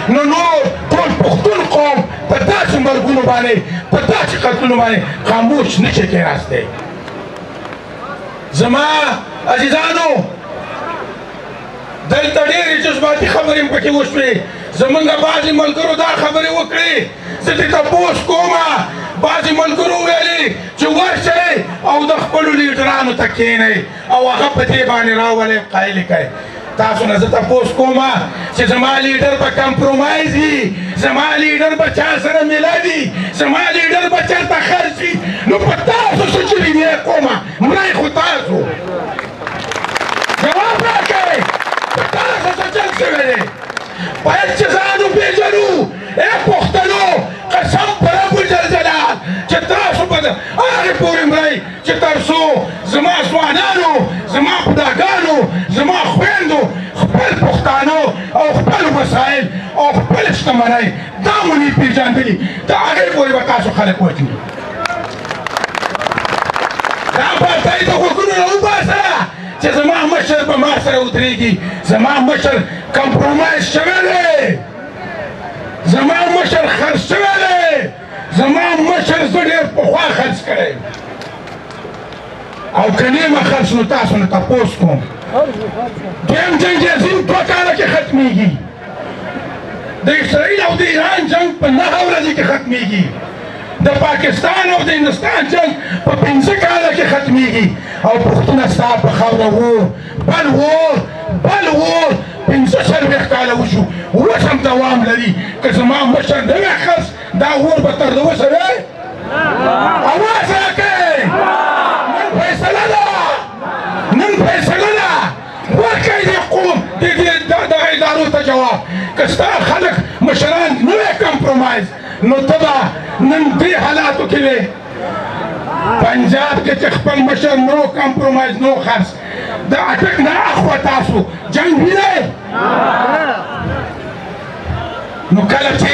نو نور ټول پښتون قوم په داسې مرګونو باندې په داسې قتلونو باندې خاموش نشي کېناستی. زما عزیزانو دلته ډېرې جذباتي خبرې پکې وشوې. زمونږ بعضې ملګرو دا خبرې وکړې، زه دې تپوس کومه بعضې ملګرو ویلې چې ورشئ او د خپلو لیډرانو ته کښېنئ او هغه په دې باندې راولئ قایل کړئ. تاسو نه زه تپوس کومه چې زما لیډر به کمپرومایز وي، زما لیډر به چا سره میله وي، زما لیډر به چېرته خرڅ وي. نو په تاسو څه چلي دی کومه مړی خو تاسو جواب راکړئ. په تاسو څه چل شوی دی؟ باید چې ځان وپېژنو. ای پښتنو قسم په رب الجلال چې تاسو به هغې پورې مرئ چې تر څو زما ځوانانو، زما بوډاګانو، زما خویندو خپل پښتانه او خپل وسایل او خپل شتمنۍ دا مو نه پېژندلي، د هغې پورې به تاسو خلک وژني. دا پارټۍ د غوږونو نه وباسه چې زما مشر به ما سره ودرېږي. زما مشر کمپرومایز شوی دی، زما مشر خرڅ شوی دی، زما مشر زه ډېر پخوا خرڅ کړی او که نیمه خرڅ نو تاسو نه تپوس کوم. دویم جنګ عظیم 2 کاله کې ختمېږي. د اسرائیل او د ایران جنګ په 9 ورځې کې ختمېږي. د پاکستان او د هندوستان جنګ په 5 کاله کې ختمېږي او پښتونه ستا په خاوره اور بل اور بل اور 45 کاله وشو، اوس هم دوام لري. که زما مشر نه وی خرڅ دا اور به تر اوسه وی. اواز راکړئ، نن فیصله ده، نن فیصله ده. ورکړئ دې قوم دغه ادارو ته جواب. که ستا خلک مشران نه وی کمپرومایز نو ته به نن دې حالاتو کې وې. پنجاب کې چې خپل مشر نو کمپرومایز نو خرڅ، د اټک نه اخوا تاسو جنګ وینئ. نو کله چې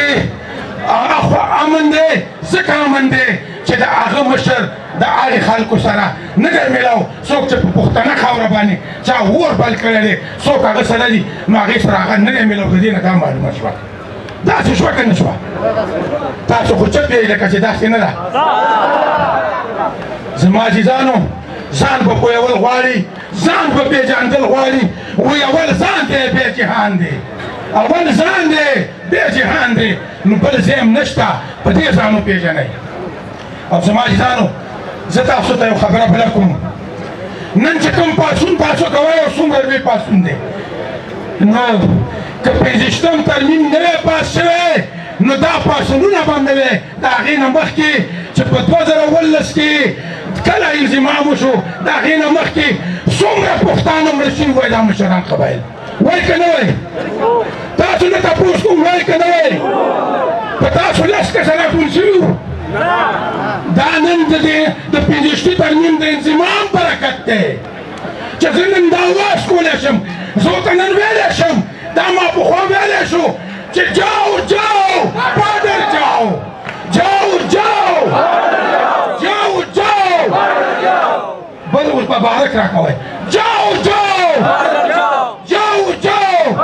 اخوا امن دی ځکه امن دی چې د هغه مشر د هغې خلکو سره نه دی میلاو. څوک چې په پښتنه خاوره باندې چا اور بل کړی دی، څوک هغه سره دي نو هغې سره هغه نه دی میلاو. د دې نه دا معلومه شوه. داسې شوه که نه شوه؟ تاسو خو چپ یې لکه چې داسې نه ده. زما عزیزانو ځان به پوهول غواړي، ځان به پېژندل غواړي. وی اول ځان دی بیا جهان دی، اول ځان دی بیا جهان دی. نو بل ځای هم نشته، په دې ځان وپېژنئ. او زما عزیزانو زه تاسو ته یو خبره بله کوم. نن چې کوم پاڅون تاسو کوئ او څومره لوی پاڅون دی، نو که 25 ترمیم نه وی پاس شوی نو دا پاڅونونه به هم نه وی. د هغې نه مخکې چې په 2019 کې کله انضمام وشو، د هغې نه مخکې څومره پښتانه مړه شوي وای دا مشران قبایل. وایي که نه وایي؟ تاسو نه تپوس کوم، وایي که نه وایي؟ په تاسو 10 کسه راټول شوي وو. دا نن د 25 ترمیم د انضمام برکت دی چې زه نن دا واز کولی شم. زه ورته نن ویلی شم، دا ما پخوا ویلی شو چې جاو جاو بادر جاو، جاو جاو جاو جاو. بل اوس به بارک راکوئ، جاو جاو جاو جاو.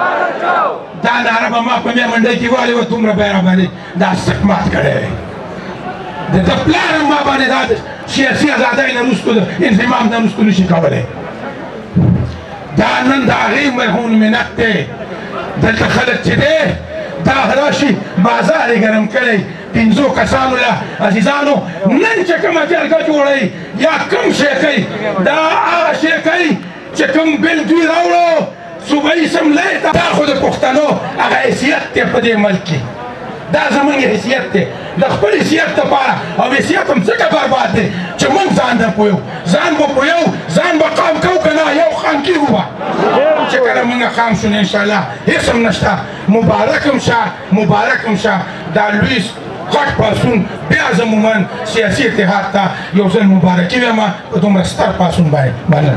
دا ناره به ما په میرمنډۍ کې والې وه، دومره به یې راباندې دا سک مات کړی دی. د پلار هم ما باندې دا سیاسي ازادۍ نه وروستو د انضمام نه وروستو نشي کولی. دا نن د هغې مرهون منت دی. دلته خلک چې دی دا راشي بازار یې ګرم کړی 5 کسانو له. عزیزانو نن چې کومه جرګه جوړوي یا کوم شی کوي، دا هغه شی کوي چې کوم بل دوی راوړو صوبایي اسمبلۍ ته. دا خو د پښتنو هغه حیثیت دی په دې ملک کې. دا زمونږ حیثیت دی، د خپل حیثیت دپاره. او حیثیت هم ځکه برباد دی چې موږ ځان نه پوهیو. ځان به پوهیو، ځان به قام کوو که نه یو خام کېږو به. چې کله موږ خام شو نو انشاءالله هېڅ هم نشته. مبارک هم شه، مبارک هم شه. دا لوی غټ پاڅون بیا زه عموما سیاسي اتحاد ته یو ځل مبارکي وایم په دومره ستر پاڅون باندې.